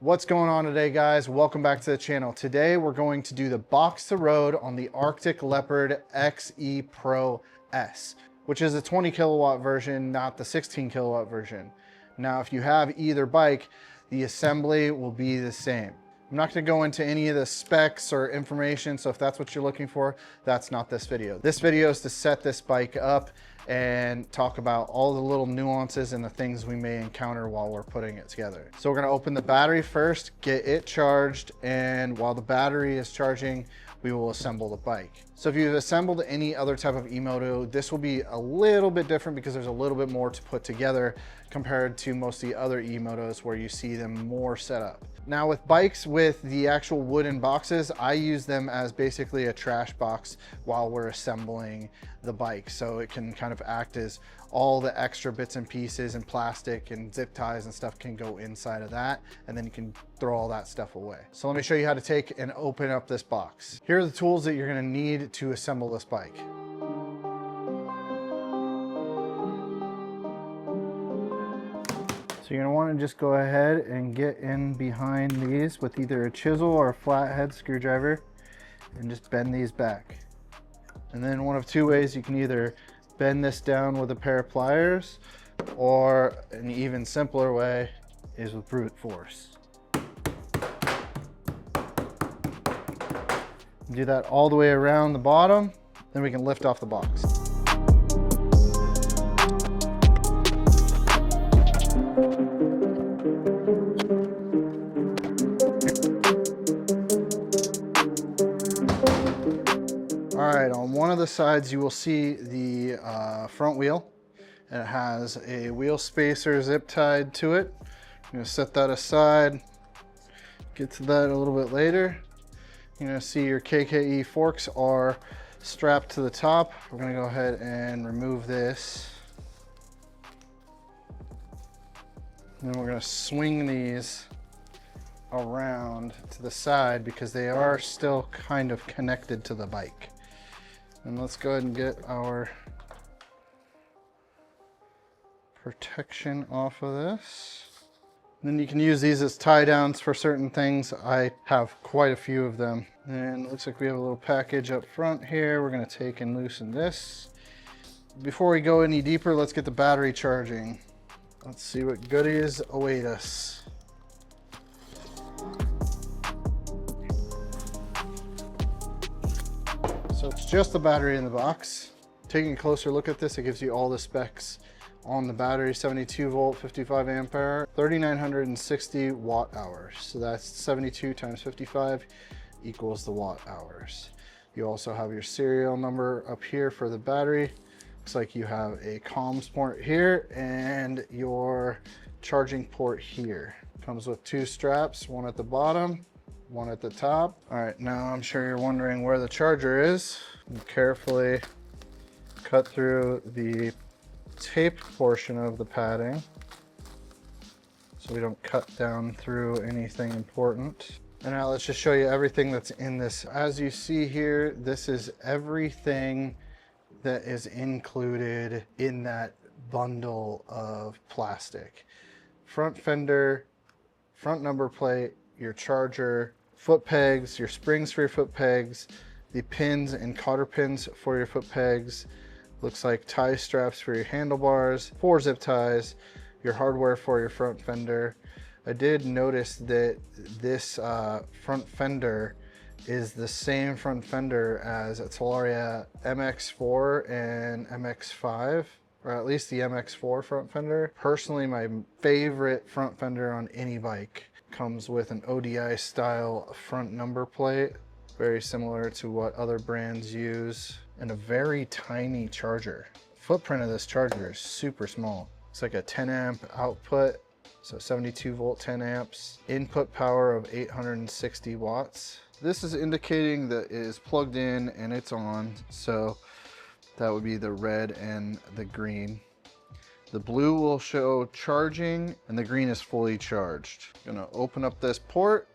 What's going on today, guys? Welcome back to the channel. Today we're going to do the box to road on the Arctic Leopard XE Pro S, which is a 20 kilowatt version, not the 16 kilowatt version. Now, if you have either bike, the assembly will be the same. I'm not going to go into any of the specs or information, so if that's what you're looking for, that's not this video. This video is to set this bike up and talk about all the little nuances and the things we may encounter while we're putting it together. So we're going to open the battery first, get it charged, and while the battery is charging, we will assemble the bike. So if you've assembled any other type of E-Moto, this will be a little bit different because there's a little bit more to put together compared to most of the other E-Motos where you see them more set up. Now with bikes with the actual wooden boxes, I use them as basically a trash box while we're assembling the bike. So it can kind of act as all the extra bits and pieces and plastic and zip ties and stuff can go inside of that. And then you can throw all that stuff away. So let me show you how to take and open up this box. Here are the tools that you're gonna need to assemble this bike. So you're gonna wanna just go ahead and get in behind these with either a chisel or a flathead screwdriver and just bend these back. And then one of two ways, you can either bend this down with a pair of pliers, or an even simpler way is with brute force. Do that all the way around the bottom, then we can lift off the box. All right, on one of the sides you will see the front wheel, and it has a wheel spacer zip tied to it. I'm gonna set that aside, get to that a little bit later. You're gonna see your KKE forks are strapped to the top. We're gonna go ahead and remove this. And then we're gonna swing these around to the side because they are still kind of connected to the bike. And let's go ahead and get our protection off of this. And then you can use these as tie downs for certain things. I have quite a few of them. And it looks like we have a little package up front here. We're gonna take and loosen this. Before we go any deeper, let's get the battery charging. Let's see what goodies await us. So it's just the battery in the box. Taking a closer look at this, it gives you all the specs on the battery: 72 volt, 55 ampere, 3,960 watt hours. So that's 72 times 55 equals the watt hours. You also have your serial number up here for the battery. Looks like you have a comms port here and your charging port here. Comes with two straps, one at the bottom, one at the top. All right, now I'm sure you're wondering where the charger is. And carefully cut through the tape portion of the padding so we don't cut down through anything important. And now let's just show you everything that's in this. As you see here, this is everything that is included in that bundle of plastic. Front fender, front number plate, your charger, foot pegs, your springs for your foot pegs, the pins and cotter pins for your foot pegs. Looks like tie straps for your handlebars, 4 zip ties, your hardware for your front fender. I did notice that this front fender is the same front fender as a Talaria MX4 and MX5, or at least the MX4 front fender. Personally, my favorite front fender on any bike comes with an ODI style front number plate, very similar to what other brands use, and a very tiny charger. Footprint of this charger is super small. It's like a 10 amp output, so 72 volt 10 amps, input power of 860 watts. This is indicating that it is plugged in and it's on, so that would be the red and the green. The blue will show charging and the green is fully charged. I'm gonna open up this port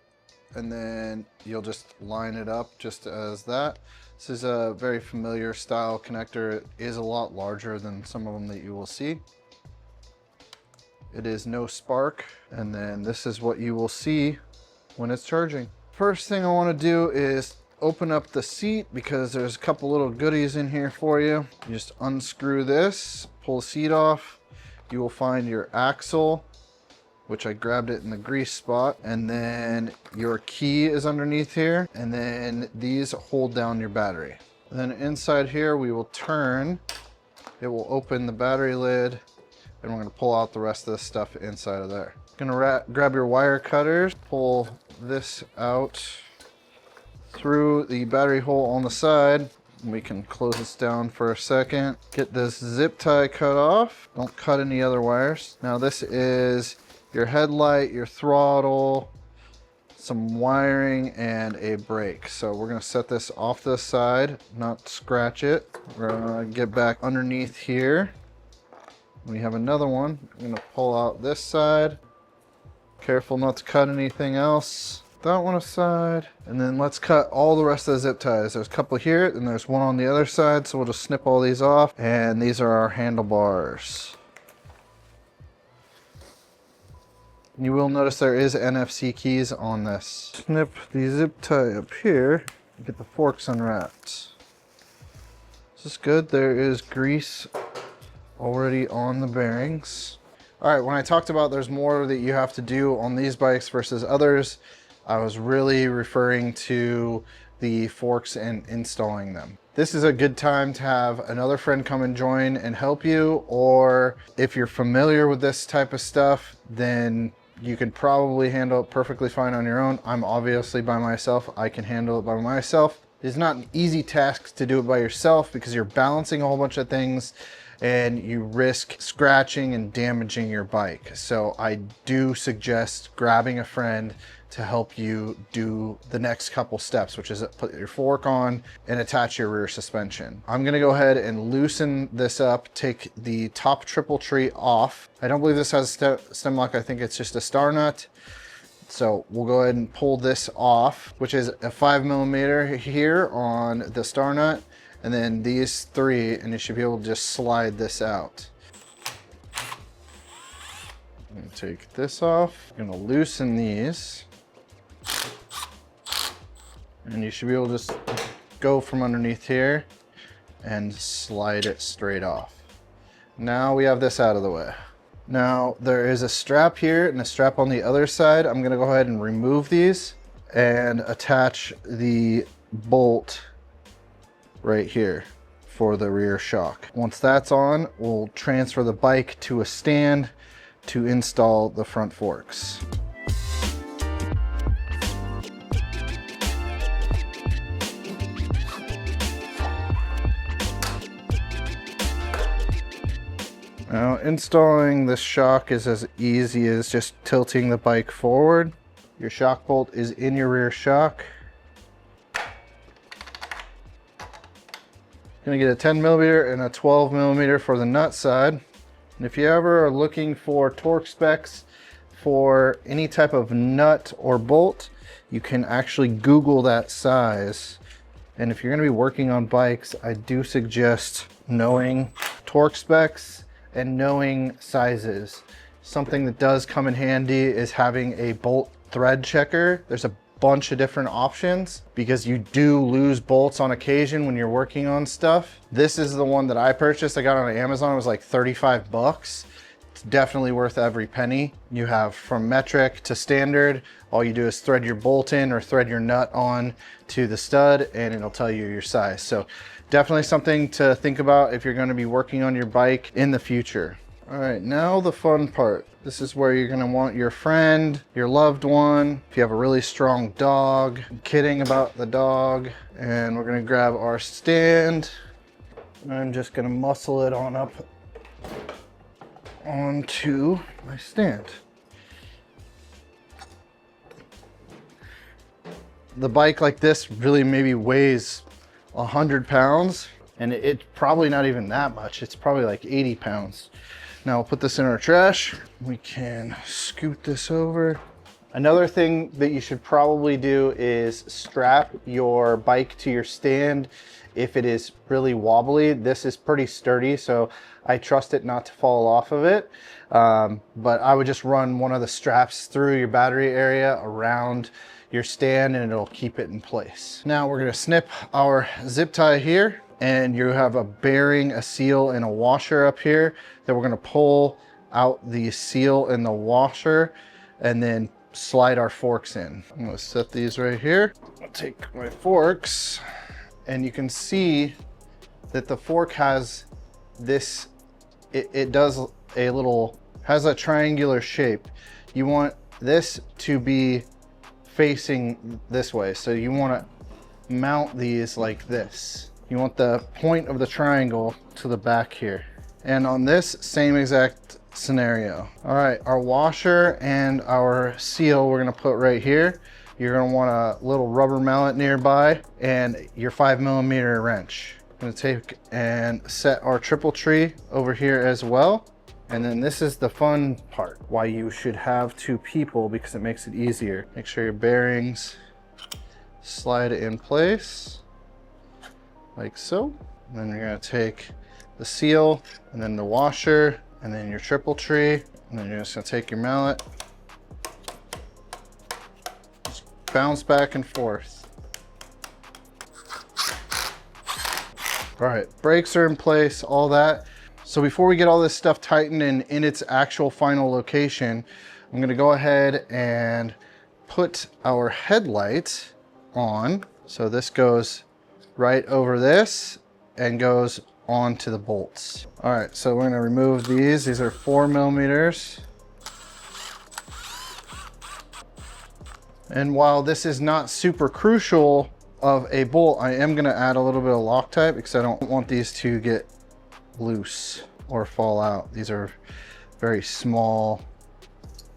and then you'll just line it up just as that. This is a very familiar style connector. It is a lot larger than some of them that you will see. It is no spark. And then this is what you will see when it's charging. First thing I want to do is open up the seat because there's a couple little goodies in here for you. You just unscrew this, pull the seat off. You will find your axle, which I grabbed it in the grease spot. And then your key is underneath here. And then these hold down your battery. Then inside here, we will turn. It will open the battery lid, and we're gonna pull out the rest of the stuff inside of there. Gonna grab your wire cutters, pull this out through the battery hole on the side. We can close this down for a second. Get this zip tie cut off. Don't cut any other wires. Now this is your headlight, your throttle, some wiring, and a brake. So we're gonna set this off to the side, not scratch it. We're gonna get back underneath here. We have another one. I'm gonna pull out this side. Careful not to cut anything else. That one aside. And then let's cut all the rest of the zip ties. There's a couple here, and there's one on the other side, so we'll just snip all these off. And these are our handlebars. You will notice there is NFC keys on this. Snip the zip tie up here and get the forks unwrapped. This is good. There is grease already on the bearings. All right, when I talked about there's more that you have to do on these bikes versus others, I was really referring to the forks and installing them. This is a good time to have another friend come and join and help you, or if you're familiar with this type of stuff, then you can probably handle it perfectly fine on your own. I'm obviously by myself. I can handle it by myself. It's not an easy task to do it by yourself because you're balancing a whole bunch of things and you risk scratching and damaging your bike. So I do suggest grabbing a friend to help you do the next couple steps, which is put your fork on and attach your rear suspension. I'm gonna go ahead and loosen this up, take the top triple tree off. I don't believe this has a stem lock. I think it's just a star nut. So we'll go ahead and pull this off, which is a 5mm here on the star nut, and then these three, and you should be able to just slide this out. I'm gonna take this off. I'm gonna loosen these. And you should be able to just go from underneath here and slide it straight off. Now we have this out of the way. Now there is a strap here and a strap on the other side. I'm gonna go ahead and remove these and attach the bolt right here for the rear shock. Once that's on, we'll transfer the bike to a stand to install the front forks. Now, installing this shock is as easy as just tilting the bike forward. Your shock bolt is in your rear shock. Gonna get a 10mm and a 12mm for the nut side. And if you ever are looking for torque specs for any type of nut or bolt, you can actually Google that size. And if you're gonna be working on bikes, I do suggest knowing torque specs and knowing sizes. Something that does come in handy is having a bolt thread checker. There's a bunch of different options because you do lose bolts on occasion when you're working on stuff. This is the one that I purchased. I got it on Amazon. It was like 35 bucks. It's definitely worth every penny. You have from metric to standard. All you do is thread your bolt in or thread your nut on to the stud and it'll tell you your size. So definitely something to think about if you're going to be working on your bike in the future. All right, now the fun part. This is where you're going to want your friend, your loved one. If you have a really strong dog, I'm kidding about the dog. And we're going to grab our stand. I'm just going to muscle it on up onto my stand. The bike like this really maybe weighs 100 pounds, and it's probably not even that much. It's probably like 80 pounds. Now we'll put this in our trash. We can scoot this over. Another thing that you should probably do is strap your bike to your stand if it is really wobbly. This is pretty sturdy, so I trust it not to fall off of it. But I would just run one of the straps through your battery area around your stand and it'll keep it in place. Now we're gonna snip our zip tie here, and you have a bearing, a seal, and a washer up here that we're gonna pull out the seal and the washer and then slide our forks in. I'm gonna set these right here. I'll take my forks, and you can see that the fork has this, it does a little, has a triangular shape. You want this to be facing this way. So you want to mount these like this. You want the point of the triangle to the back here. And on this same exact scenario. All right, our washer and our seal we're gonna put right here. You're gonna want a little rubber mallet nearby and your 5mm wrench. I'm gonna take and set our triple tree over here as well. And then this is the fun part, why you should have two people, because it makes it easier. Make sure your bearings slide in place, like so. And then you're gonna take the seal, and then the washer, and then your triple tree, and then you're just gonna take your mallet, just bounce back and forth. All right, brakes are in place, all that. So before we get all this stuff tightened and in its actual final location, I'm gonna go ahead and put our headlight on. So this goes right over this and goes onto the bolts. All right, so we're gonna remove these. These are 4mm. And while this is not super crucial of a bolt, I am gonna add a little bit of Loctite because I don't want these to get loose or fall out. These are very small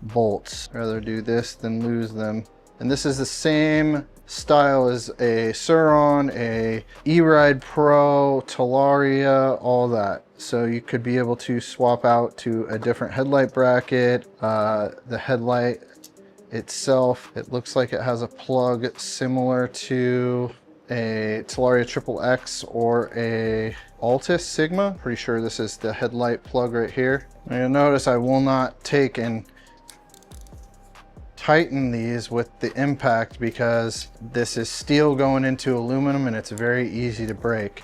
bolts. I'd rather do this than lose them. And this is the same style as a Sur-Ron, a E-Ride Pro, Talaria, all that. So you could be able to swap out to a different headlight bracket. The headlight itself, it looks like it has a plug similar to a Talaria Triple X or a Altus Sigma. Pretty sure this is the headlight plug right here. And you'll notice I will not take and tighten these with the impact because this is steel going into aluminum and it's very easy to break.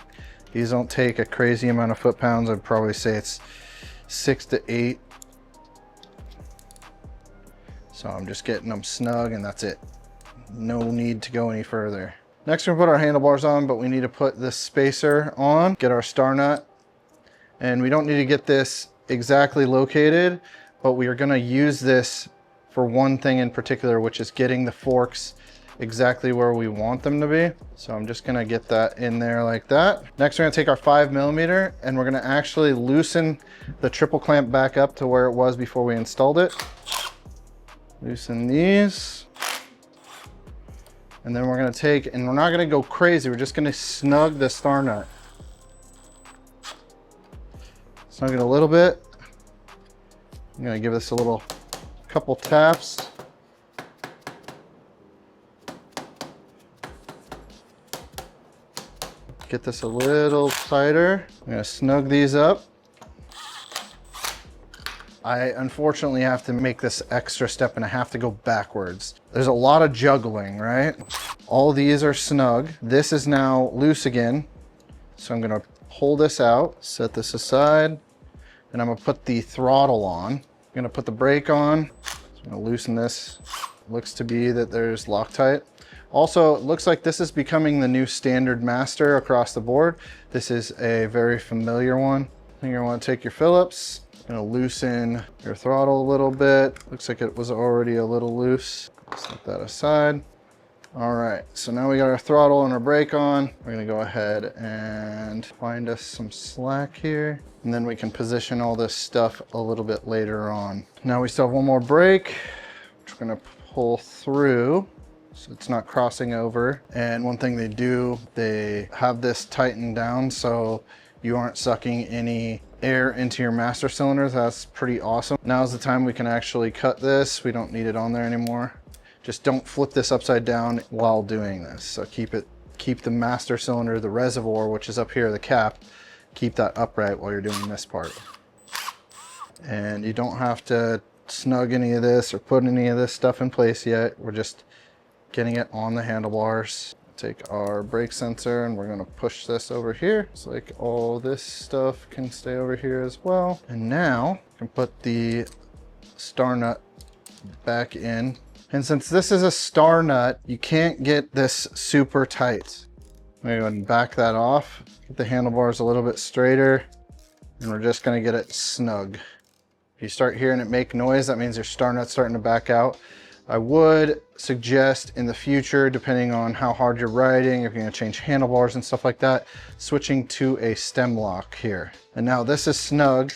These don't take a crazy amount of foot-pounds. I'd probably say it's 6 to 8. So I'm just getting them snug and that's it. No need to go any further. Next we're gonna put our handlebars on, but we need to put this spacer on, get our star nut. And we don't need to get this exactly located, but we are gonna use this for one thing in particular, which is getting the forks exactly where we want them to be. So I'm just gonna get that in there like that. Next we're gonna take our 5mm and we're gonna actually loosen the triple clamp back up to where it was before we installed it. Loosen these. And then we're gonna take, and we're not gonna go crazy, we're just gonna snug the star nut. Snug it a little bit. I'm gonna give this a little couple taps. Get this a little tighter. I'm gonna snug these up. I unfortunately have to make this extra step and I have to go backwards. There's a lot of juggling, right? All these are snug. This is now loose again. So I'm gonna pull this out, set this aside, and I'm gonna put the throttle on. I'm gonna put the brake on. I'm gonna loosen this. Looks to be that there's Loctite. Also, it looks like this is becoming the new standard master across the board. This is a very familiar one. You're gonna wanna take your Phillips, gonna loosen your throttle a little bit. Looks like it was already a little loose. Set that aside. All right, so now we got our throttle and our brake on. We're gonna go ahead and find us some slack here. And then we can position all this stuff a little bit later on. Now we still have one more brake, which we're gonna pull through so it's not crossing over. And one thing they do, they have this tightened down so you aren't sucking any air into your master cylinders. That's pretty awesome. Now's the time we can actually cut this. We don't need it on there anymore. Just don't flip this upside down while doing this. So keep it keep the master cylinder, the reservoir, which is up here, the cap, keep that upright while you're doing this part. And you don't have to snug any of this or put any of this stuff in place yet. We're just getting it on the handlebars. Take our brake sensor and we're gonna push this over here. It's like all this stuff can stay over here as well. And now I can put the star nut back in. And since this is a star nut, you can't get this super tight. I'm gonna go ahead and back that off, get the handlebars a little bit straighter, and we're just gonna get it snug. If you start hearing it make noise, that means your star nut's starting to back out. I would suggest in the future, depending on how hard you're riding, if you're gonna change handlebars and stuff like that, switching to a stem lock here. And now this is snug,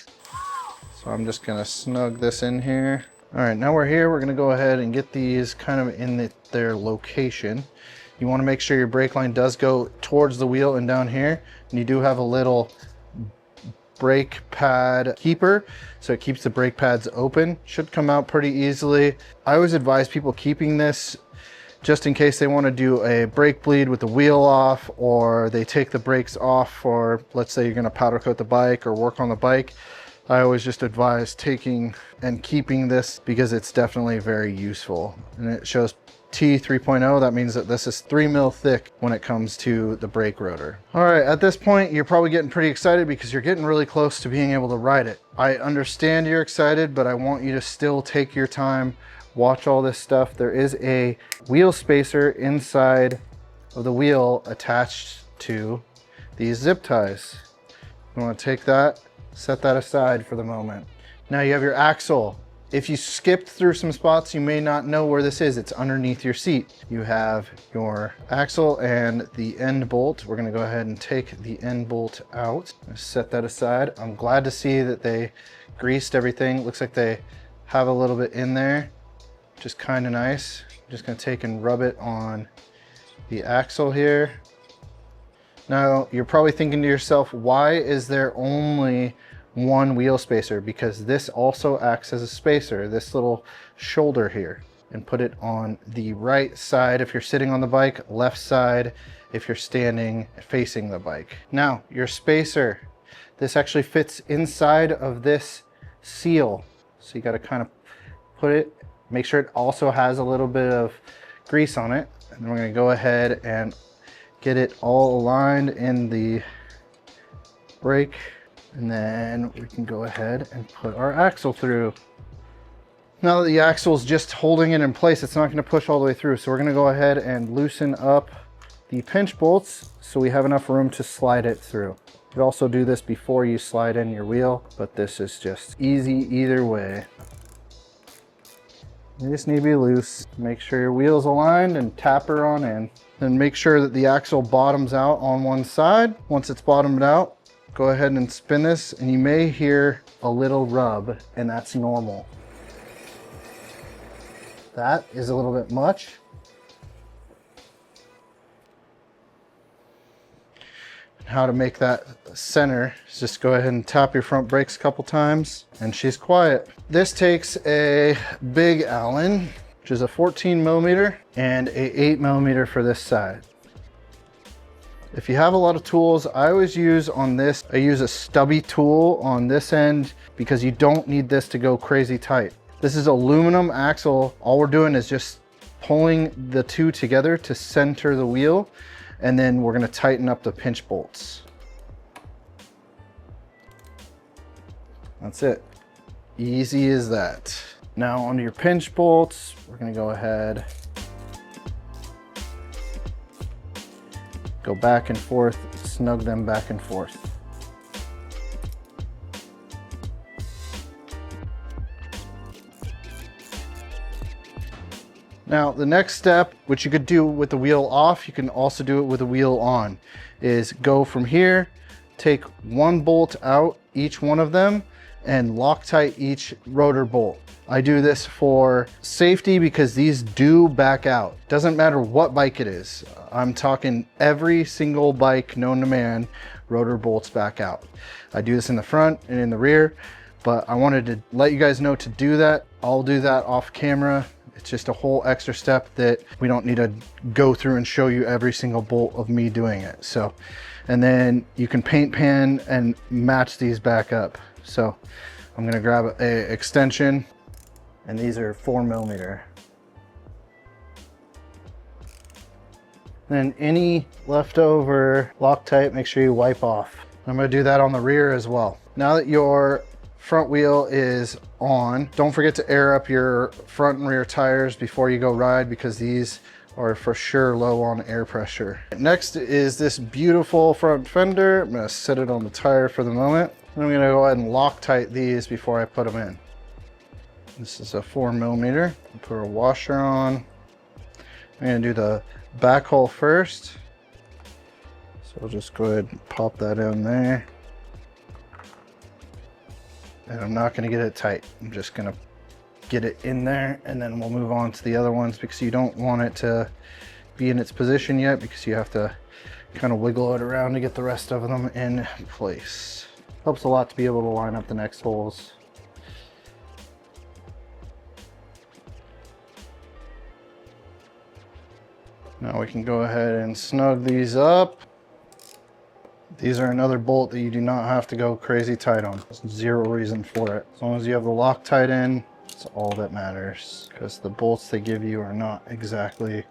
so I'm just gonna snug this in here. All right, now we're here, we're gonna go ahead and get these kind of in their location. You wanna make sure your brake line does go towards the wheel and down here, and you do have a little brake pad keeper, so it keeps the brake pads open. Should come out pretty easily. I always advise people keeping this just in case they want to do a brake bleed with the wheel off, or they take the brakes off for, let's say you're going to powder coat the bike or work on the bike. I always just advise taking and keeping this because it's definitely very useful. And it shows T 3.0, that means that this is 3 mil thick when it comes to the brake rotor. All right, at this point, you're probably getting pretty excited because you're getting really close to being able to ride it. I understand you're excited, but I want you to still take your time, watch all this stuff. There is a wheel spacer inside of the wheel attached to these zip ties. You want to take that, set that aside for the moment. Now you have your axle. If you skipped through some spots, you may not know where this is. It's underneath your seat. You have your axle and the end bolt. We're gonna go ahead and take the end bolt out. Set that aside. I'm glad to see that they greased everything. Looks like they have a little bit in there, which is kind of nice. I'm just gonna take and rub it on the axle here. Now, you're probably thinking to yourself, why is there only one wheel spacer? Because this also acts as a spacer, this little shoulder here, and put it on the right side if you're sitting on the bike, left side if you're standing facing the bike. Now, your spacer, this actually fits inside of this seal. So you got to kind of put it, make sure it also has a little bit of grease on it. And then we're going to go ahead and get it all aligned in the brake. And then we can go ahead and put our axle through. Now that the axle is just holding it in place, it's not going to push all the way through. So we're going to go ahead and loosen up the pinch bolts so we have enough room to slide it through. You could also do this before you slide in your wheel, but this is just easy either way. You just need to be loose. Make sure your wheel's aligned and tap her on in. Then make sure that the axle bottoms out on one side. Once it's bottomed out, go ahead and spin this, and you may hear a little rub, and that's normal. That is a little bit much. And how to make that center is just go ahead and tap your front brakes a couple times, and she's quiet. This takes a big Allen, which is a 14 millimeter, and a 8 millimeter for this side. If you have a lot of tools, I always use on this, I use a stubby tool on this end because you don't need this to go crazy tight. This is aluminum axle. All we're doing is just pulling the two together to center the wheel, and then we're gonna tighten up the pinch bolts. That's it. Easy as that. Now onto your pinch bolts, we're gonna go ahead, go back and forth, snug them back and forth. Now, the next step, which you could do with the wheel off, you can also do it with the wheel on, is go from here, take one bolt out, each one of them, and Loctite each rotor bolt. I do this for safety because these do back out. Doesn't matter what bike it is. I'm talking every single bike known to man, rotor bolts back out. I do this in the front and in the rear, but I wanted to let you guys know to do that. I'll do that off camera It's just a whole extra step that we don't need to go through and show you every single bolt of me doing it. So, and then you can paint pan and match these back up. So I'm gonna grab a extension, and these are 4mm. Then any leftover Loctite, make sure you wipe off. I'm gonna do that on the rear as well. Now that your front wheel is on, don't forget to air up your front and rear tires before you go ride, because these are for sure low on air pressure. Next is this beautiful front fender. I'm gonna set it on the tire for the moment. I'm gonna go ahead and Loctite these before I put them in. This is a 4mm. Put a washer on. I'm gonna do the back hole first. So I'll just go ahead and pop that in there. And I'm not gonna get it tight. I'm just gonna get it in there, and then we'll move on to the other ones, because you don't want it to be in its position yet, because you have to kind of wiggle it around to get the rest of them in place. Helps a lot to be able to line up the next holes. Now we can go ahead and snug these up. These are another bolt that you do not have to go crazy tight on. There's zero reason for it. As long as you have the Loctite in, it's all that matters, because the bolts they give you are not exactly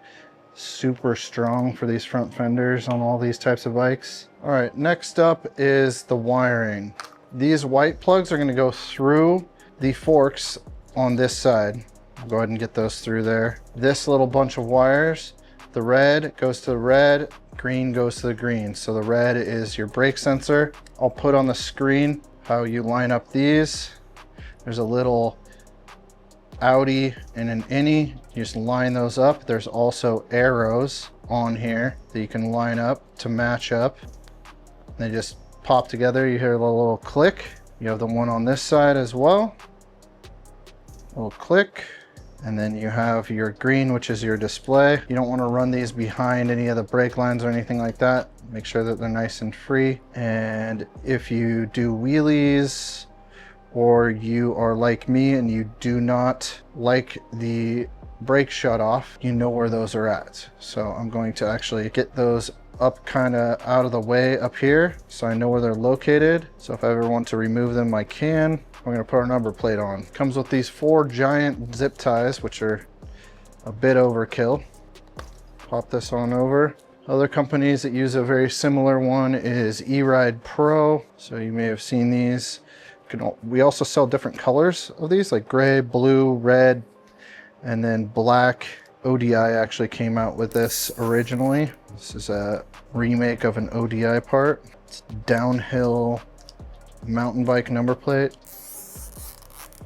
super strong for these front fenders on all these types of bikes. All right, next up is the wiring. These white plugs are gonna go through the forks on this side. I'll go ahead and get those through there. This little bunch of wires, the red goes to the red, green goes to the green. So the red is your brake sensor. I'll put on the screen how you line up these. There's a little outie and an innie. You just line those up. There's also arrows on here that you can line up to match up. They just pop together. You hear a little click. You have the one on this side as well. A little click. And then you have your green, which is your display. You don't want to run these behind any of the brake lines or anything like that. Make sure that they're nice and free. And if you do wheelies, or you are like me and you do not like the brake shut off, you know where those are at. So I'm going to actually get those up kind of out of the way up here, so I know where they're located. So if I ever want to remove them, I can. I'm gonna put our number plate on. Comes with these 4 giant zip ties, which are a bit overkill. Pop this on over. Other companies that use a very similar one is E-Ride Pro. So you may have seen these. We also sell different colors of these, like gray, blue, red, and then black. ODI actually came out with this originally. This is a remake of an ODI part. It's downhill mountain bike number plate.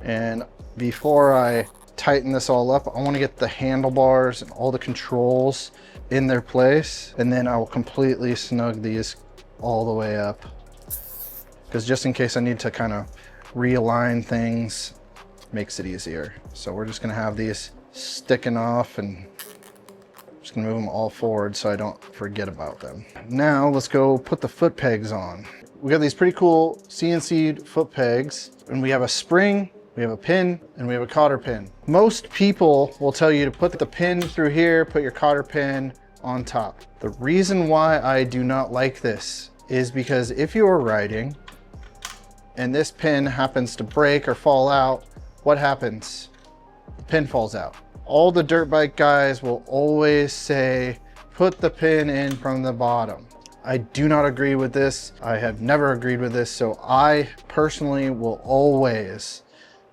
And before I tighten this all up, I want to get the handlebars and all the controls in their place, and then I will completely snug these all the way up, because just in case I need to kind of realign things, makes it easier. So we're just going to have these sticking off, and just gonna move them all forward so I don't forget about them. Now let's go put the foot pegs on. We got these pretty cool CNC'd foot pegs, and we have a spring, we have a pin, and we have a cotter pin. Most people will tell you to put the pin through here, put your cotter pin on top. The reason why I do not like this is because if you are riding and this pin happens to break or fall out, what happens? The pin falls out. All the dirt bike guys will always say, put the pin in from the bottom. I do not agree with this. I have never agreed with this. So I personally will always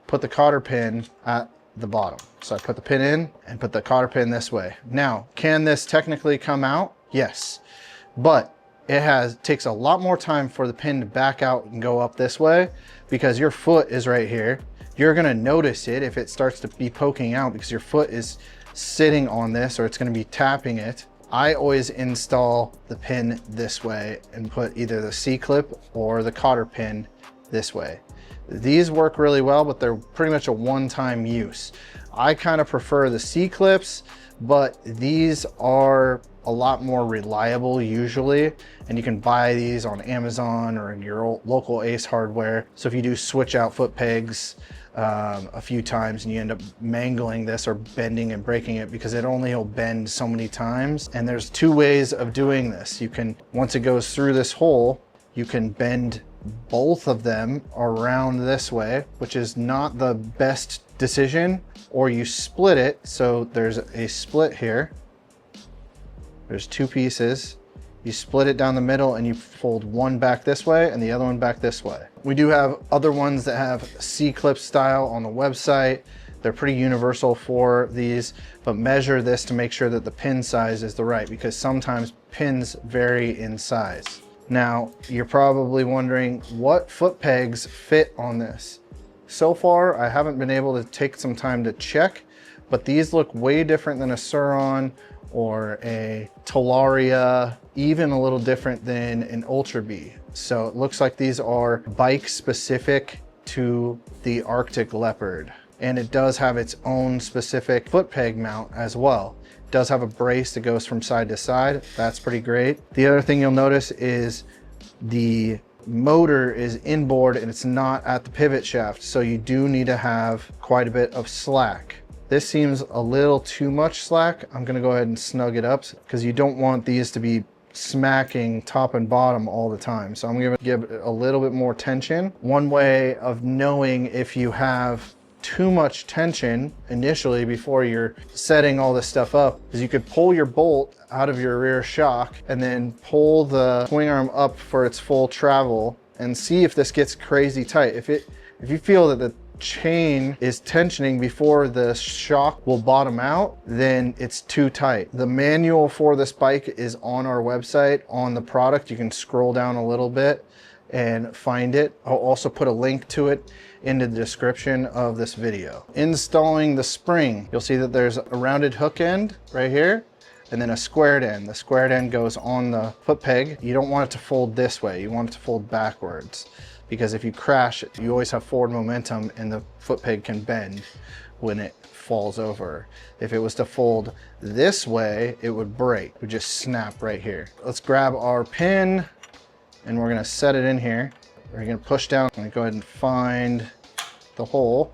put the cotter pin at the bottom. So I put the pin in and put the cotter pin this way. Now, can this technically come out? Yes, but it takes a lot more time for the pin to back out and go up this way, because your foot is right here. You're gonna notice it if it starts to be poking out because your foot is sitting on this, or it's gonna be tapping it. I always install the pin this way and put either the C-clip or the cotter pin this way. These work really well, but they're pretty much a one-time use. I kind of prefer the C-clips, but these are a lot more reliable usually, and you can buy these on Amazon or in your local Ace Hardware. So if you do switch out foot pegs a few times and you end up mangling this or bending and breaking it, because it only will bend so many times. And there's two ways of doing this. You can, once it goes through this hole, you can bend both of them around this way, which is not the best decision, or you split it. So there's a split here. There's two pieces. You split it down the middle and you fold one back this way and the other one back this way. We do have other ones that have C-clip style on the website. They're pretty universal for these, but measure this to make sure that the pin size is the right, because sometimes pins vary in size. Now, you're probably wondering what foot pegs fit on this. So far, I haven't been able to take some time to check, but these look way different than a Sur-Ron or a Talaria, even a little different than an Ultra B. So it looks like these are bike specific to the Arctic Leopard. And it does have its own specific foot peg mount as well. It does have a brace that goes from side to side. That's pretty great. The other thing you'll notice is the motor is inboard and it's not at the pivot shaft. So you do need to have quite a bit of slack. This seems a little too much slack. I'm gonna go ahead and snug it up because you don't want these to be smacking top and bottom all the time. So I'm gonna give it a little bit more tension. One way of knowing if you have too much tension initially before you're setting all this stuff up is you could pull your bolt out of your rear shock and then pull the swing arm up for its full travel and see if this gets crazy tight. If you feel that the chain is tensioning before the shock will bottom out, then it's too tight. The manual for this bike is on our website on the product. You can scroll down a little bit and find it. I'll also put a link to it in the description of this video. Installing the spring, you'll see that there's a rounded hook end right here and then a squared end. The squared end goes on the foot peg. You don't want it to fold this way. You want it to fold backwards, because if you crash, you always have forward momentum and the foot peg can bend when it falls over. If it was to fold this way, it would break. It would just snap right here. Let's grab our pin and we're gonna set it in here. We're gonna push down. I'm gonna go ahead and find the hole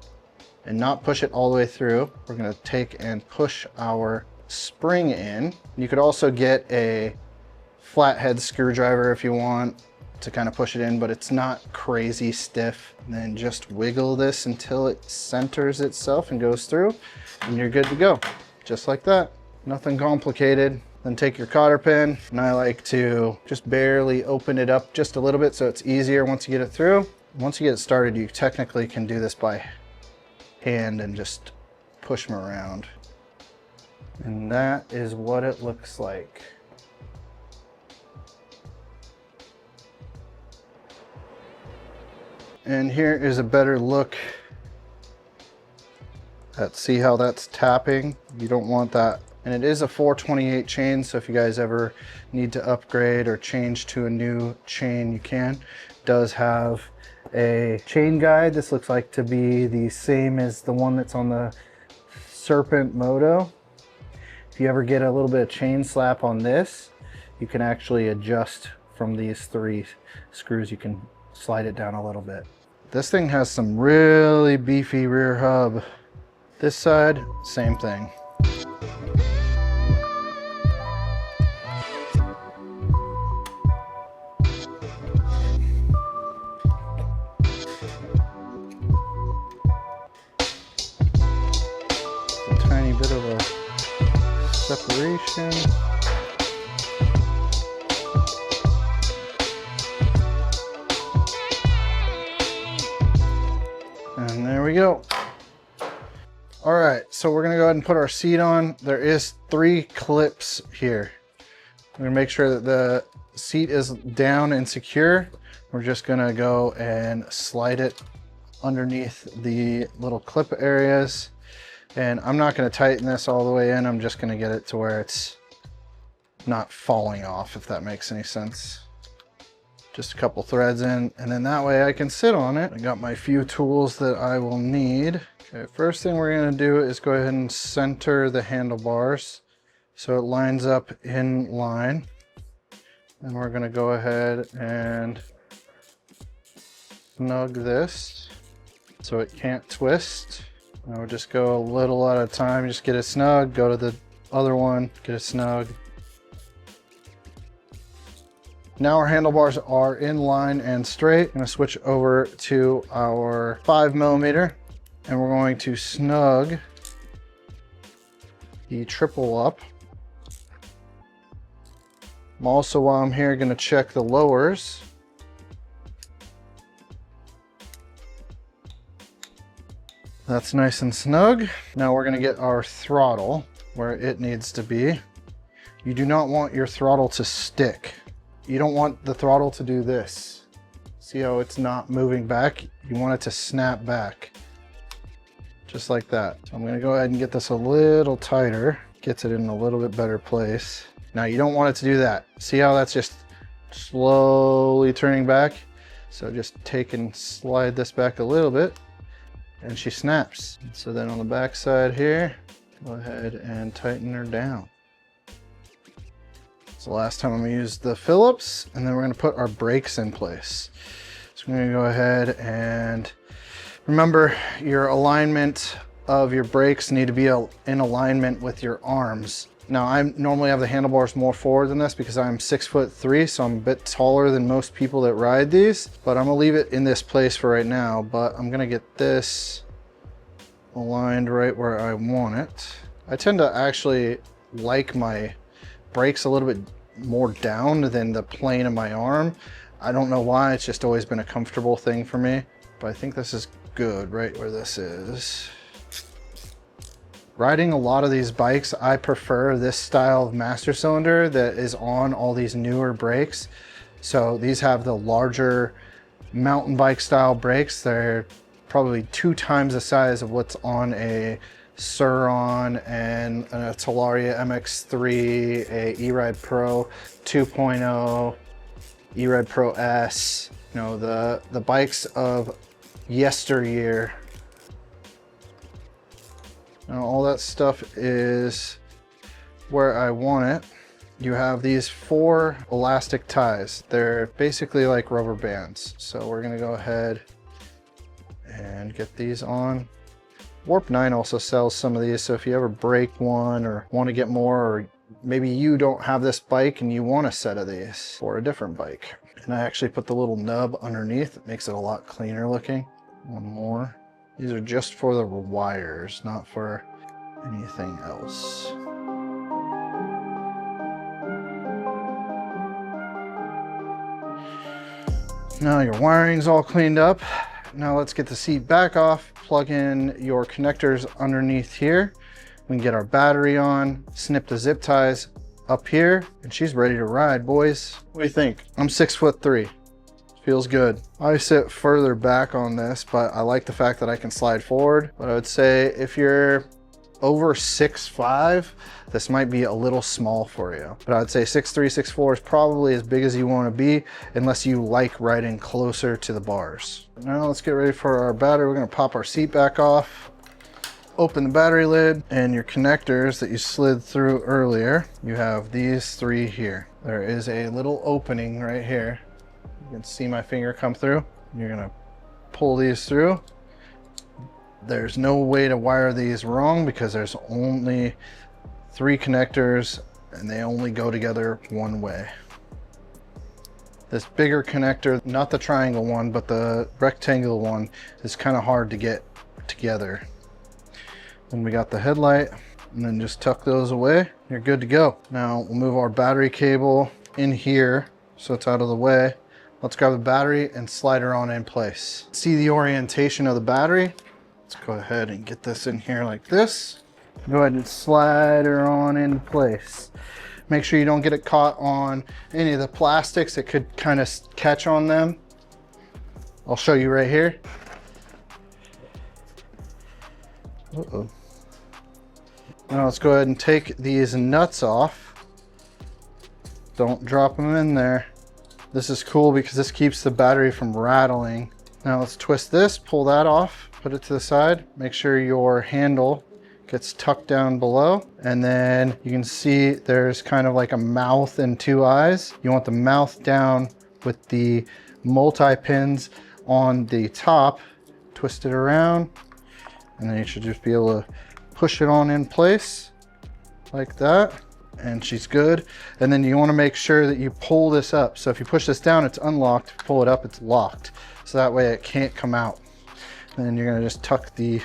and not push it all the way through. We're gonna take and push our spring in. You could also get a flathead screwdriver if you want to kind of push it in, but it's not crazy stiff. And then just wiggle this until it centers itself and goes through, and you're good to go. Just like that. Nothing complicated. Then take your cotter pin, and I like to just barely open it up just a little bit so it's easier once you get it through. Once you get it started, you technically can do this by hand and just push them around. And that is what it looks like. And here is a better look at, see how that's tapping. You don't want that. And it is a 428 chain, so if you guys ever need to upgrade or change to a new chain, you can. It does have a chain guide. This looks like to be the same as the one that's on the Serpent Moto. If you ever get a little bit of chain slap on this, you can actually adjust from these three screws. You can slide it down a little bit. This thing has some really beefy rear hub. This side, same thing. A tiny bit of a separation. And there we go. All right, so we're gonna go ahead and put our seat on. There is 3 clips here. We're gonna make sure that the seat is down and secure. We're just gonna go and slide it underneath the little clip areas. And I'm not gonna tighten this all the way in. I'm just gonna get it to where it's not falling off, if that makes any sense. Just a couple threads in, and then that way I can sit on it. I got my few tools that I will need. Okay, first thing we're gonna do is go ahead and center the handlebars so it lines up in line. And we're gonna go ahead and snug this so it can't twist. And we'll just go a little at a time, just get it snug, go to the other one, get it snug. Now our handlebars are in line and straight. I'm gonna switch over to our 5mm and we're going to snug the triple up. I'm also, while I'm here, gonna check the lowers. That's nice and snug. Now we're gonna get our throttle where it needs to be. You do not want your throttle to stick. You don't want the throttle to do this. See how it's not moving back? You want it to snap back. Just like that. So I'm gonna go ahead and get this a little tighter. Gets it in a little bit better place. Now you don't want it to do that. See how that's just slowly turning back? So just take and slide this back a little bit and she snaps. So then on the back side here, go ahead and tighten her down. It's the last time I'm gonna use the Phillips, and then we're gonna put our brakes in place. So I'm gonna go ahead and remember your alignment of your brakes need to be in alignment with your arms. Now I normally have the handlebars more forward than this because I'm 6'3", so I'm a bit taller than most people that ride these, but I'm gonna leave it in this place for right now, but I'm gonna get this aligned right where I want it. I tend to actually like my brakes a little bit more down than the plane of my arm. I don't know why, it's just always been a comfortable thing for me, but I think this is good right where this is. Riding a lot of these bikes, I prefer this style of master cylinder that is on all these newer brakes. So these have the larger mountain bike style brakes. They're probably 2 times the size of what's on a Sur-Ron and a Talaria MX3, a E-Ride Pro 2.0, E-Ride Pro S, you know, the bikes of yesteryear. Now all that stuff is where I want it. You have these 4 elastic ties. They're basically like rubber bands. So we're gonna go ahead and get these on. Warp 9 also sells some of these, so if you ever break one or want to get more, or maybe you don't have this bike and you want a set of these for a different bike. And I actually put the little nub underneath. It makes it a lot cleaner looking. One more. These are just for the wires, not for anything else. Now your wiring's all cleaned up. Now let's get the seat back off, plug in your connectors underneath here. We can get our battery on, snip the zip ties up here, and she's ready to ride, boys. What do you think? I'm 6'3". Feels good. I sit further back on this, but I like the fact that I can slide forward. But I would say if you're over 6'5", this might be a little small for you. But I'd say 6'3", 6'4" is probably as big as you want to be, unless you like riding closer to the bars. Now let's get ready for our battery. We're gonna pop our seat back off, open the battery lid, and your connectors that you slid through earlier. You have these 3 here. There is a little opening right here. You can see my finger come through. You're gonna pull these through. There's no way to wire these wrong because there's only 3 connectors and they only go together one way. This bigger connector, not the triangle one, but the rectangular one, is kind of hard to get together. Then we got the headlight, and then just tuck those away. You're good to go. Now we'll move our battery cable in here so it's out of the way. Let's grab the battery and slide her on in place. See the orientation of the battery? Let's go ahead and get this in here like this. Go ahead and slide her on in place. Make sure you don't get it caught on any of the plastics. It could kind of catch on them. I'll show you right here. Uh-oh. Now let's go ahead and take these nuts off. Don't drop them in there. This is cool because this keeps the battery from rattling. Now let's twist this, pull that off, put it to the side. Make sure your handle gets tucked down below. And then you can see there's kind of like a mouth and two eyes. You want the mouth down with the multi-pins on the top, twist it around, and then you should just be able to push it on in place like that. And she's good. And then you want to make sure that you pull this up. So if you push this down, it's unlocked. If you pull it up, it's locked. So that way it can't come out. And then you're going to just tuck the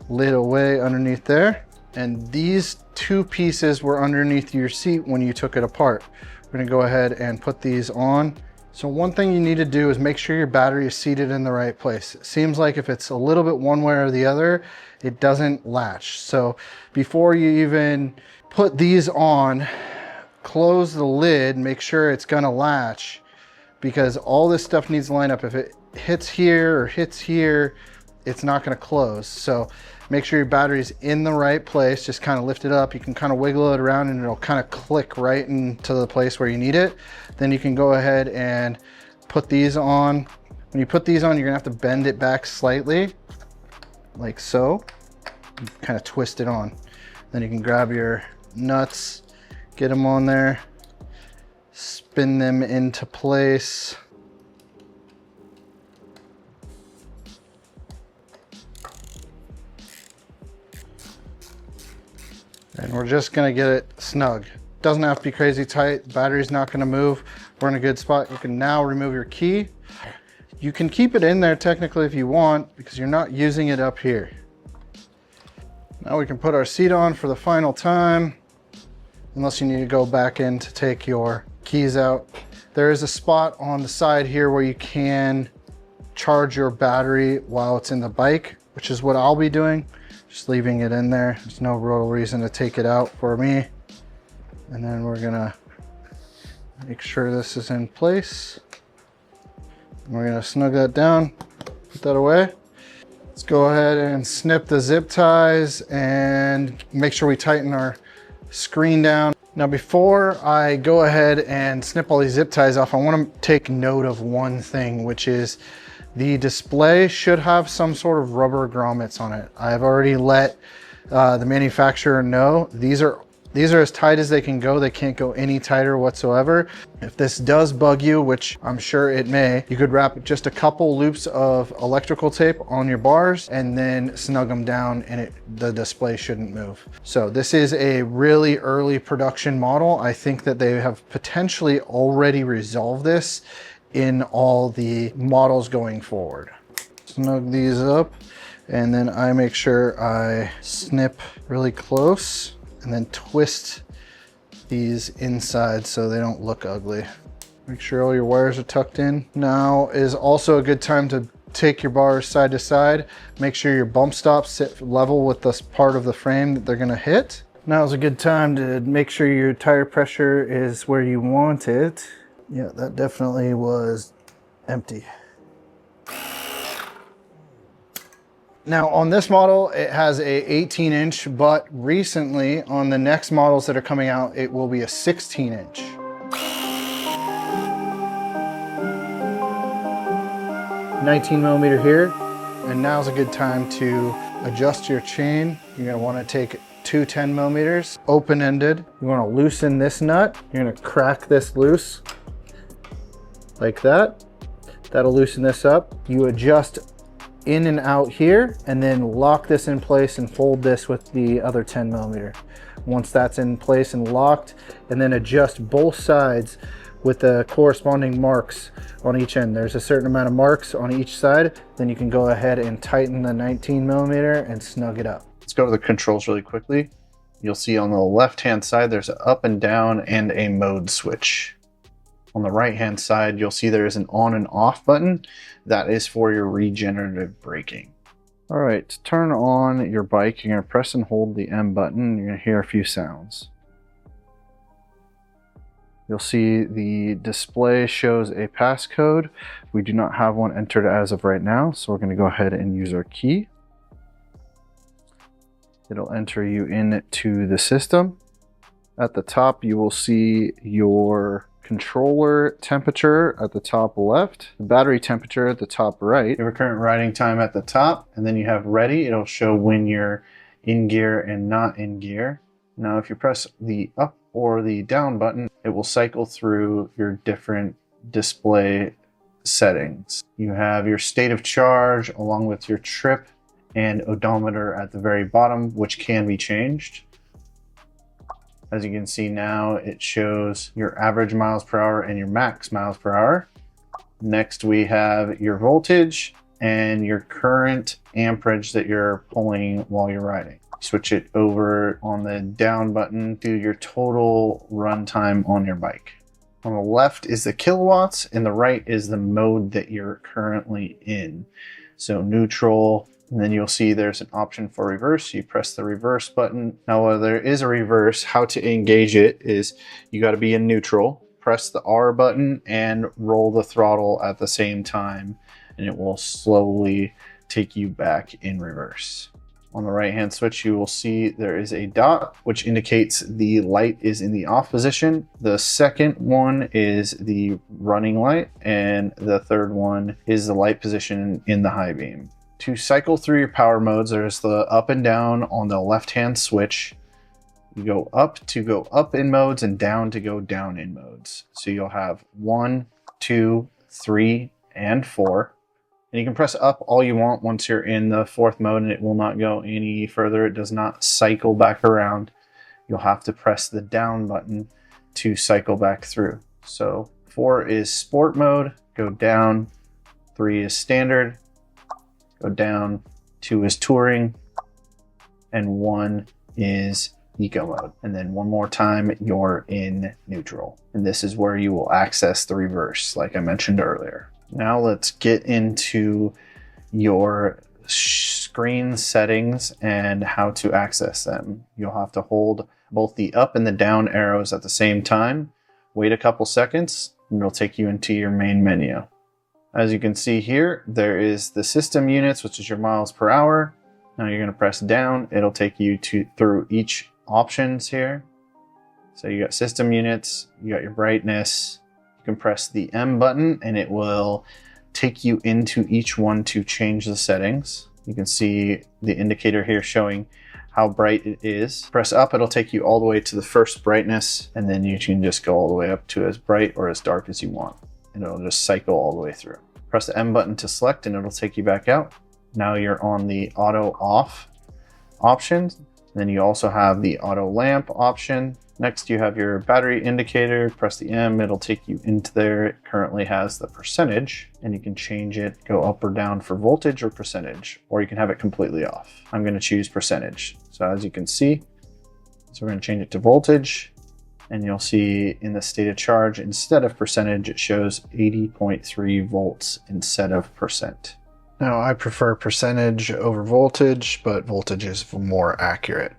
lid away underneath there. And these two pieces were underneath your seat when you took it apart. We're going to go ahead and put these on. So one thing you need to do is make sure your battery is seated in the right place. It seems like if it's a little bit one way or the other, it doesn't latch. So before you even put these on, close the lid, make sure it's gonna latch, because all this stuff needs to line up. If it hits here or hits here, it's not gonna close. So make sure your battery's in the right place. Just kind of lift it up. You can kind of wiggle it around and it'll kind of click right into the place where you need it. Then you can go ahead and put these on. When you put these on, you're gonna have to bend it back slightly, like so. Kind of twist it on. Then you can grab your nuts, get them on there, spin them into place. And we're just gonna get it snug. Doesn't have to be crazy tight. Battery's not gonna move. We're in a good spot. You can now remove your key. You can keep it in there technically if you want, because you're not using it up here. Now we can put our seat on for the final time, unless you need to go back in to take your keys out. There is a spot on the side here where you can charge your battery while it's in the bike, which is what I'll be doing. Just leaving it in there. There's no real reason to take it out for me. And then we're gonna make sure this is in place. We're gonna snug that down, put that away. Let's go ahead and snip the zip ties and make sure we tighten our screen down. Now, before I go ahead and snip all these zip ties off, I want to take note of one thing, which is the display should have some sort of rubber grommets on it. I've already let the manufacturer know these are as tight as they can go. They can't go any tighter whatsoever. If this does bug you, which I'm sure it may, you could wrap just a couple loops of electrical tape on your bars and then snug them down, and the display shouldn't move. So this is a really early production model. I think that they have potentially already resolved this in all the models going forward. Snug these up, and then I make sure I snip really close and then twist these inside so they don't look ugly. Make sure all your wires are tucked in. Now is also a good time to take your bars side to side. Make sure your bump stops sit level with this part of the frame that they're gonna hit. Now is a good time to make sure your tire pressure is where you want it. Yeah, that definitely was empty. Now on this model, it has a 18-inch, but recently on the next models that are coming out, it will be a 16-inch. $19mm here, and now's a good time to adjust your chain. You're gonna wanna take two 10mm, open-ended. You wanna loosen this nut. You're gonna crack this loose, like that. That'll loosen this up. You adjust in and out here, and then lock this in place and hold this with the other 10mm. Once that's in place and locked, and then adjust both sides with the corresponding marks on each end. There's a certain amount of marks on each side. Then you can go ahead and tighten the 19mm and snug it up. Let's go to the controls really quickly. You'll see on the left-hand side, there's an up and down and a mode switch. On the right-hand side, you'll see there is an on and off button. That is for your regenerative braking. All right, to turn on your bike, you're gonna press and hold the M button. You're gonna hear a few sounds. You'll see the display shows a passcode. We do not have one entered as of right now, so we're gonna go ahead and use our key. It'll enter you into the system. At the top, you will see your controller temperature at the top left, the battery temperature at the top right, your current riding time at the top, and then you have ready. It'll show when you're in gear and not in gear. Now, if you press the up or the down button, it will cycle through your different display settings. You have your state of charge along with your trip and odometer at the very bottom, which can be changed. As you can see now, it shows your average miles per hour and your max miles per hour. Next, we have your voltage and your current amperage that you're pulling while you're riding. Switch it over on the down button to your total runtime on your bike. On the left is the kilowatts and the right is the mode that you're currently in. So neutral, and then you'll see there's an option for reverse. You press the reverse button. Now, while there is a reverse, how to engage it is you got to be in neutral, press the R button and roll the throttle at the same time, and it will slowly take you back in reverse. On the right hand switch, you will see there is a dot, which indicates the light is in the off position. The second one is the running light, and the third one is the light position in the high beam. To cycle through your power modes, there's the up and down on the left hand switch. You go up to go up in modes and down to go down in modes. So you'll have 1, 2, 3, and 4. And you can press up all you want once you're in the fourth mode, and it will not go any further. It does not cycle back around. You'll have to press the down button to cycle back through. So 4 is sport mode, go down. 3 is standard, go down. 2 is touring, and 1 is eco mode. And then one more time, you're in neutral. And this is where you will access the reverse, like I mentioned earlier. Now let's get into your screen settings and how to access them. You'll have to hold both the up and the down arrows at the same time. Wait a couple seconds, and it'll take you into your main menu. As you can see here, there is the system units, which is your miles per hour. Now you're going to press down. It'll take you through each options here. So you got system units, you got your brightness. You can press the M button and it will take you into each one to change the settings. You can see the indicator here showing how bright it is. Press up, it'll take you all the way to the first brightness, and then you can just go all the way up to as bright or as dark as you want. And it'll just cycle all the way through. Press the M button to select and it'll take you back out. Now you're on the auto off options. Then you also have the auto lamp option. Next you have your battery indicator. Press the M, it'll take you into there. It currently has the percentage and you can change it, go up or down for voltage or percentage, or you can have it completely off. I'm going to choose percentage. So as you can see, so we're going to change it to voltage. And you'll see in the state of charge, instead of percentage, it shows 80.3 volts instead of percent. Now I prefer percentage over voltage, but voltage is more accurate.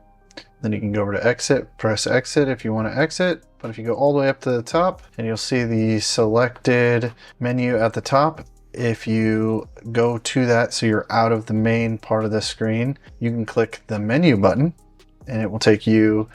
Then you can go over to exit, press exit if you want to exit. But if you go all the way up to the top, and you'll see the selected menu at the top. If you go to that, so you're out of the main part of the screen, you can click the menu button and it will take you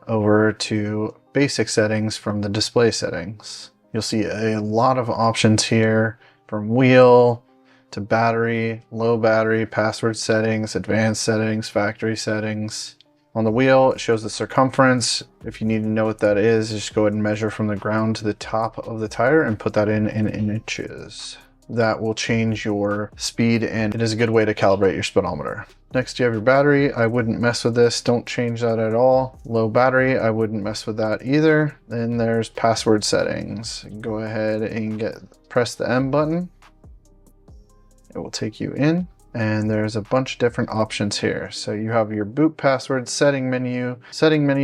over to basic settings from the display settings. You'll see a lot of options here, from wheel to battery, low battery, password settings, advanced settings, factory settings. On the wheel, it shows the circumference. If you need to know what that is, just go ahead and measure from the ground to the top of the tire and put that in inches. That will change your speed, and it is a good way to calibrate your speedometer. Next, you have your battery. I wouldn't mess with this. Don't change that at all. Low battery, I wouldn't mess with that either. Then there's password settings. Go ahead and press the M button. It will take you in, and there's a bunch of different options here. So you have your boot password, setting menu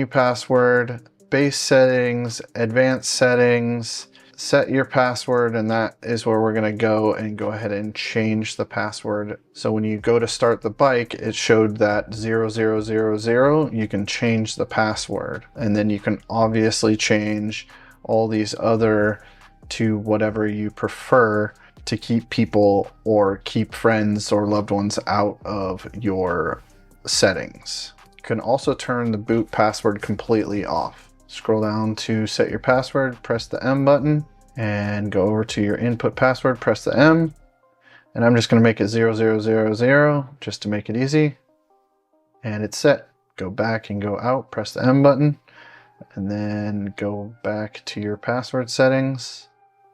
password, base settings, advanced settings, set your password, and that is where we're going to go ahead and change the password. So when you go to start the bike, it showed that 0000. You can change the password, and then you can obviously change all these other to whatever you prefer to keep people or keep friends or loved ones out of your settings. You can also turn the boot password completely off. Scroll down to set your password, press the M button, and go over to your input password, press the M, and I'm just going to make it 0000 just to make it easy. and it's set. Go back and go out, press the M button, and then go back to your password settings,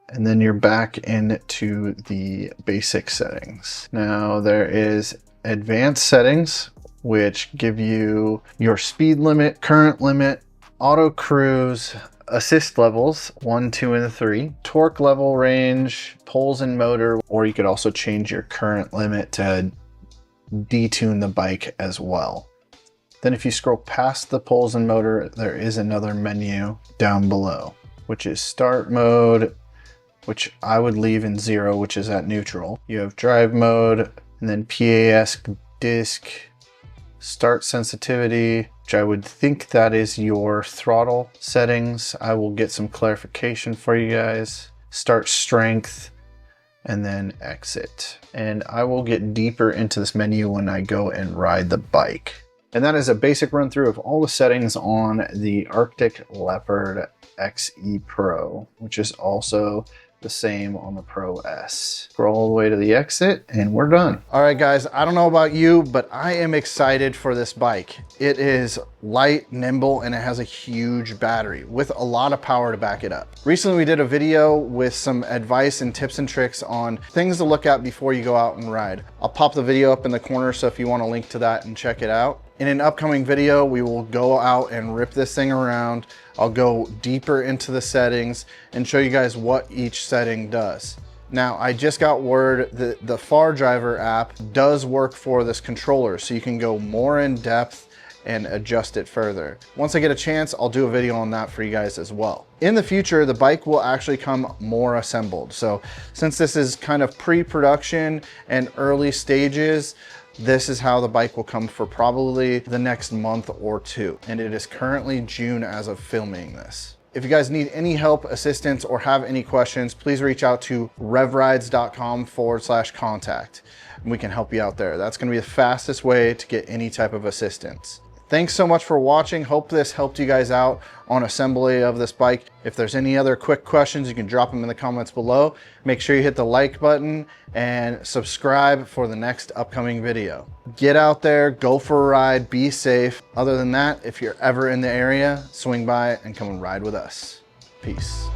and then you're back into the basic settings. Now there is advanced settings, which give you your speed limit, current limit, auto cruise, assist levels 1, 2, and 3, torque level, range, poles and motor, or you could also change your current limit to detune the bike as well. Then if you scroll past the poles and motor, there is another menu down below, which is start mode, which I would leave in 0, which is at neutral. You have drive mode, and then PAS disc, start sensitivity, which I would think that is your throttle settings. I will get some clarification for you guys. Start strength, and then exit. And I will get deeper into this menu when I go and ride the bike. And that is a basic run through of all the settings on the Arctic Leopard XE Pro, which is also the same on the Pro S. Scroll all the way to the exit and we're done. All right, guys, I don't know about you, but I am excited for this bike. It is light, nimble, and it has a huge battery with a lot of power to back it up. Recently, we did a video with some advice and tips and tricks on things to look at before you go out and ride. I'll pop the video up in the corner, so if you want to link to that and check it out. In an upcoming video, we will go out and rip this thing around. I'll go deeper into the settings and show you guys what each setting does. Now, I just got word that the Far Driver app does work for this controller, so you can go more in depth and adjust it further. Once I get a chance, I'll do a video on that for you guys as well. In the future, the bike will actually come more assembled. So since this is kind of pre-production and early stages, this is how the bike will come for probably the next month or 2. And it is currently June as of filming this. If you guys need any help, assistance, or have any questions, please reach out to revrides.com/contact and we can help you out there. That's gonna be the fastest way to get any type of assistance. Thanks so much for watching. Hope this helped you guys out on assembly of this bike. If there's any other quick questions, you can drop them in the comments below. Make sure you hit the like button and subscribe for the next upcoming video. Get out there, go for a ride, be safe. Other than that, if you're ever in the area, swing by and come and ride with us. Peace.